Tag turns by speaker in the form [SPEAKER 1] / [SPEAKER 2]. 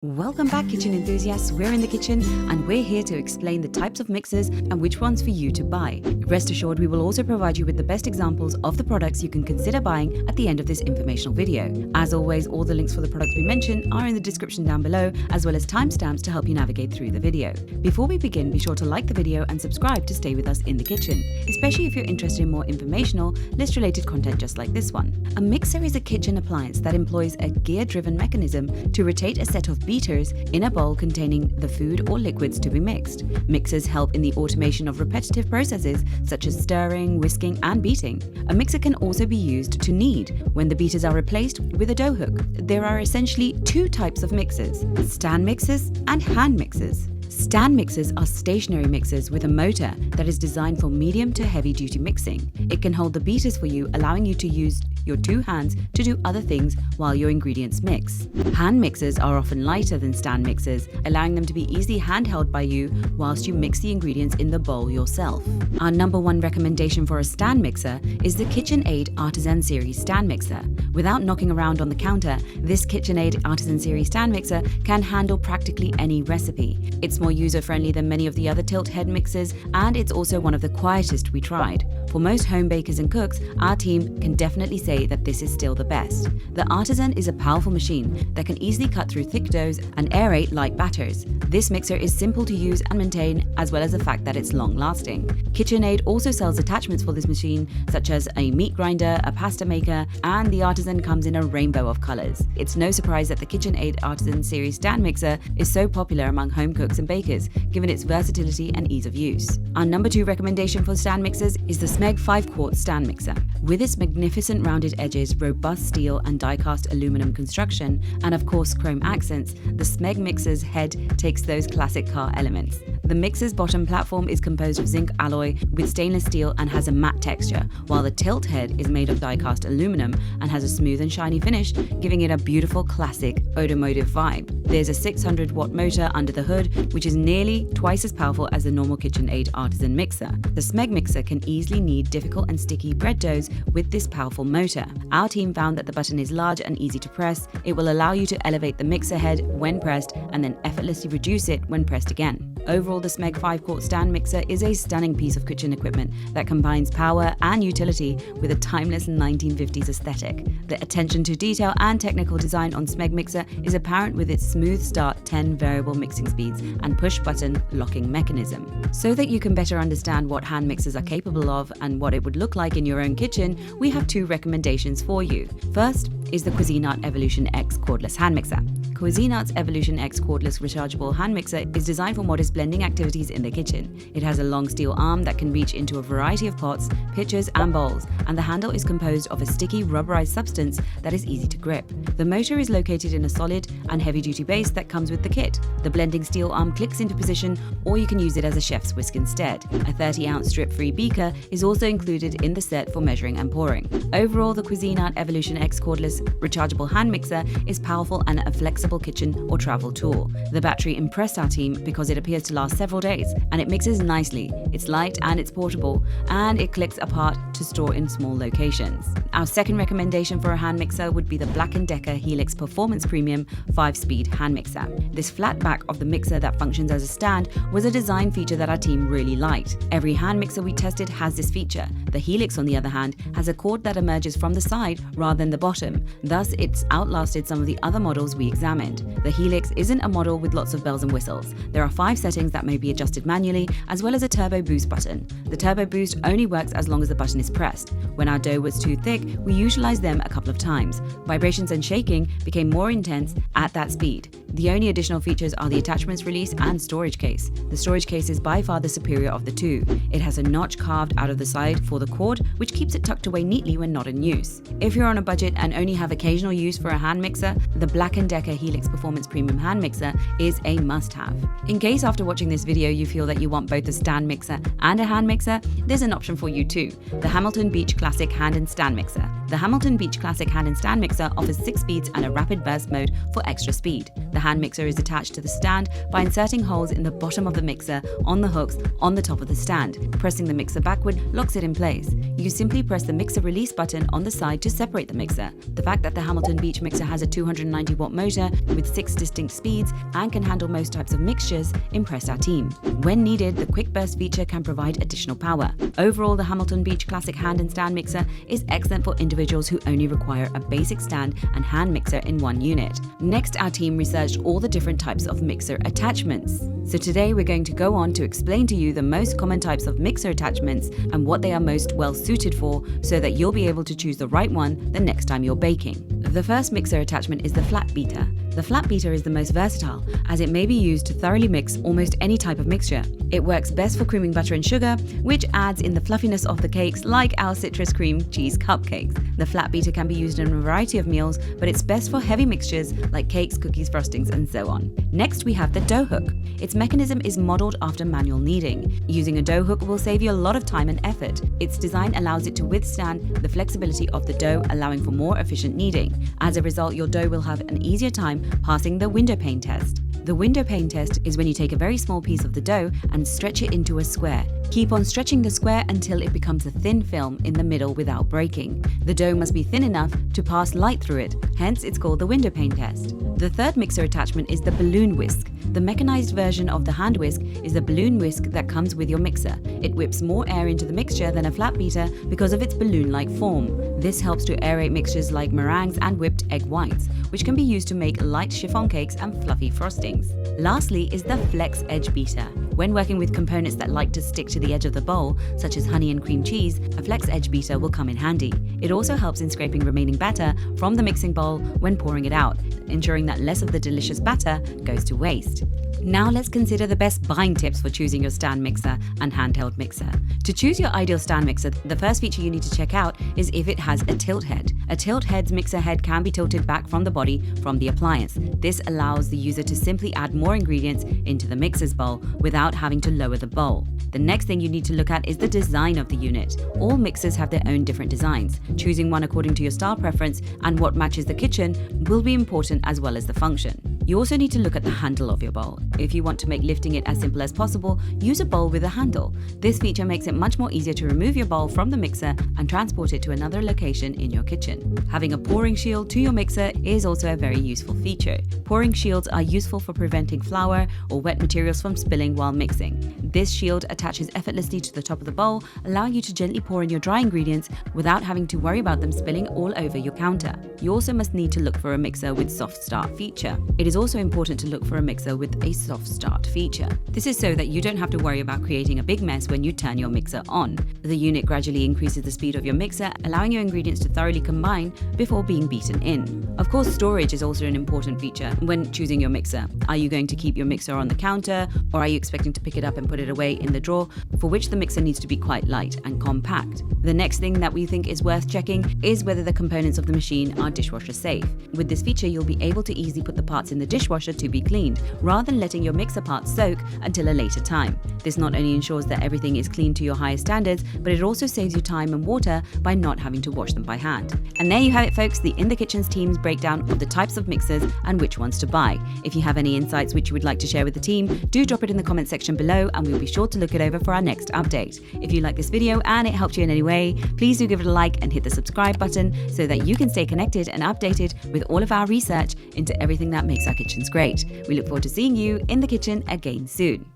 [SPEAKER 1] Welcome back, kitchen enthusiasts. We're in the kitchen and we're here to explain the types of mixers and which ones for you to buy. Rest assured, we will also provide you with the best examples of the products you can consider buying at the end of this informational video. As always, all the links for the products we mention are in the description down below, as well as timestamps to help you navigate through the video. Before we begin, be sure to like the video and subscribe to stay with us in the kitchen, especially if you're interested in more informational, list-related content just like this one. A mixer is a kitchen appliance that employs a gear-driven mechanism to rotate a set of beaters in a bowl containing the food or liquids to be mixed. Mixers help in the automation of repetitive processes such as stirring, whisking, and beating. A mixer can also be used to knead when the beaters are replaced with a dough hook. There are essentially two types of mixers: stand mixers and hand mixers. Stand mixers are stationary mixers with a motor that is designed for medium to heavy duty mixing. It can hold the beaters for you, allowing you to use your two hands to do other things while your ingredients mix. Hand mixers are often lighter than stand mixers, allowing them to be easily handheld by you whilst you mix the ingredients in the bowl yourself. Our number one recommendation for a stand mixer is the KitchenAid Artisan series stand mixer. Without knocking around on the counter, this KitchenAid Artisan series stand mixer can handle practically any recipe. It's more user-friendly than many of the other tilt head mixers, and it's also one of the quietest we tried. For most home bakers and cooks, our team can definitely say that this is still the best. The Artisan is a powerful machine that can easily cut through thick doughs and aerate light batters. This mixer is simple to use and maintain, as well as the fact that it's long-lasting. KitchenAid also sells attachments for this machine, such as a meat grinder, a pasta maker, and the Artisan comes in a rainbow of colors. It's no surprise that the KitchenAid Artisan series stand mixer is so popular among home cooks and bakers, given its versatility and ease of use. Our number two recommendation for stand mixers is the Smeg 5-quart stand mixer. With its magnificent rounded edges, robust steel and die-cast aluminum construction, and of course chrome accents, the Smeg mixer's head takes those classic car elements. The mixer's bottom platform is composed of zinc alloy with stainless steel and has a matte texture, while the tilt head is made of die-cast aluminum and has a smooth and shiny finish, giving it a beautiful classic automotive vibe. There's a 600-watt motor under the hood, which is nearly twice as powerful as the normal KitchenAid Artisan mixer. The Smeg mixer can easily knead difficult and sticky bread doughs with this powerful motor. Our team found that the button is large and easy to press. It will allow you to elevate the mixer head when pressed and then effortlessly reduce it when pressed again. Overall, the Smeg 5-quart stand mixer is a stunning piece of kitchen equipment that combines power and utility with a timeless 1950s aesthetic. The attention to detail and technical design on Smeg mixer is apparent with its smooth start 10 variable mixing speeds and push-button locking mechanism. So that you can better understand what hand mixers are capable of and what it would look like in your own kitchen, we have two recommendations for you. First is the Cuisinart EvolutionX cordless hand mixer. Cuisinart's EvolutionX cordless rechargeable hand mixer is designed for modest blending activities in the kitchen. It has a long steel arm that can reach into a variety of pots, pitchers, and bowls, and the handle is composed of a sticky rubberized substance that is easy to grip. The motor is located in a solid and heavy-duty base that comes with the kit. The blending steel arm clicks into position, or you can use it as a chef's whisk instead. A 30-ounce strip-free beaker is also included in the set for measuring and pouring. Overall, the Cuisinart EvolutionX cordless rechargeable hand mixer is powerful and a flexible kitchen or travel tool. The battery impressed our team because it appears to last several days and it mixes nicely. It's light and it's portable, and it clicks apart to store in small locations. Our second recommendation for a hand mixer would be the BLACK+DECKER Helix Performance Premium 5-speed hand mixer. This flat back of the mixer that functions as a stand was a design feature that our team really liked. Every hand mixer we tested has this feature. The Helix, on the other hand, has a cord that emerges from the side rather than the bottom. Thus, it's outlasted some of the other models we examined. The Helix isn't a model with lots of bells and whistles. There are 5 settings that may be adjusted manually, as well as a turbo boost button. The turbo boost only works as long as the button is pressed. When our dough was too thick, we utilized them a couple of times. Vibrations and shaking became more intense at that speed. The only additional features are the attachments release and storage case. The storage case is by far the superior of the two. It has a notch carved out of the side for the cord, which keeps it tucked away neatly when not in use. If you're on a budget and only have occasional use for a hand mixer, the BLACK+DECKER Helix Performance Premium hand mixer is a must-have. In case after watching this video you feel that you want both a stand mixer and a hand mixer, there's an option for you too: the Hamilton Beach Classic Hand and Stand Mixer. The Hamilton Beach Classic Hand and Stand Mixer offers 6 speeds and a rapid burst mode for extra speed. The hand mixer is attached to the stand by inserting holes in the bottom of the mixer on the hooks on the top of the stand. Pressing the mixer backward locks it in place. You simply press the mixer release button on the side to separate the mixer. The fact that the Hamilton Beach mixer has a 290-watt motor with 6 distinct speeds and can handle most types of mixtures impressed our team. When needed, the quick burst feature can provide additional power. Overall, the Hamilton Beach Classic hand and stand mixer is excellent for individuals who only require a basic stand and hand mixer in one unit. Next, our team researched all the different types of mixer attachments. So today we're going to go on to explain to you the most common types of mixer attachments and what they are most well suited for, so that you'll be able to choose the right one the next time you're baking. The first mixer attachment is the flat beater. The flat beater is the most versatile, as it may be used to thoroughly mix almost any type of mixture. It works best for creaming butter and sugar, which adds in the fluffiness of the cakes like our citrus cream cheese cupcakes. The flat beater can be used in a variety of meals, but it's best for heavy mixtures like cakes, cookies, frostings, and so on. Next, we have the dough hook. Its mechanism is modeled after manual kneading. Using a dough hook will save you a lot of time and effort. Its design allows it to withstand the flexibility of the dough, allowing for more efficient kneading. As a result, your dough will have an easier time passing the window pane test. The window pane test is when you take a very small piece of the dough and stretch it into a square. Keep on stretching the square until it becomes a thin film in the middle without breaking. The dough must be thin enough to pass light through it, hence it's called the window pane test. The third mixer attachment is the balloon whisk. The mechanized version of the hand whisk is the balloon whisk that comes with your mixer. It whips more air into the mixture than a flat beater because of its balloon-like form. This helps to aerate mixtures like meringues and whipped egg whites, which can be used to make light chiffon cakes and fluffy frostings. Lastly is the flex edge beater. When working with components that like to stick to the edge of the bowl, such as honey and cream cheese, a flex edge beater will come in handy. It also helps in scraping remaining batter from the mixing bowl when pouring it out, ensuring that less of the delicious batter goes to waste. Now let's consider the best buying tips for choosing your stand mixer and handheld mixer. To choose your ideal stand mixer, the first feature you need to check out is if it has a tilt head. A tilt head's mixer head can be tilted back from the body from the appliance. This allows the user to simply add more ingredients into the mixer's bowl without having to lower the bowl. The next thing you need to look at is the design of the unit. All mixers have their own different designs. Choosing one according to your style preference and what matches the kitchen will be important, as well as the function. You also need to look at the handle of your bowl. If you want to make lifting it as simple as possible, use a bowl with a handle. This feature makes it much more easier to remove your bowl from the mixer and transport it to another location in your kitchen. Having a pouring shield to your mixer is also a very useful feature. Pouring shields are useful for preventing flour or wet materials from spilling while mixing. This shield attaches effortlessly to the top of the bowl, allowing you to gently pour in your dry ingredients without having to worry about them spilling all over your counter. You also must need to look for a mixer with soft start feature. It is also important to look for a mixer with a soft start feature. This is so that you don't have to worry about creating a big mess when you turn your mixer on. The unit gradually increases the speed of your mixer, allowing your ingredients to thoroughly combine before being beaten in. Of course, storage is also an important feature when choosing your mixer. Are you going to keep your mixer on the counter, or are you expecting to pick it up and put it away in the drawer, for which the mixer needs to be quite light and compact? The next thing that we think is worth checking is whether the components of the machine are dishwasher safe. With this feature, you'll be able to easily put the parts in the dishwasher to be cleaned, rather than letting your mixer parts soak until a later time. This not only ensures that everything is clean to your highest standards, but it also saves you time and water by not having to wash them by hand. And there you have it, folks, the In the Kitchen's team's breakdown of the types of mixers and which ones to buy. If you have any insights which you would like to share with the team, do drop it in the comment section below and we'll be sure to look it over for our next update. If you like this video and it helped you in any way, please do give it a like and hit the subscribe button so that you can stay connected and updated with all of our research into everything that makes our kitchens great. We look forward to seeing you in the kitchen again soon.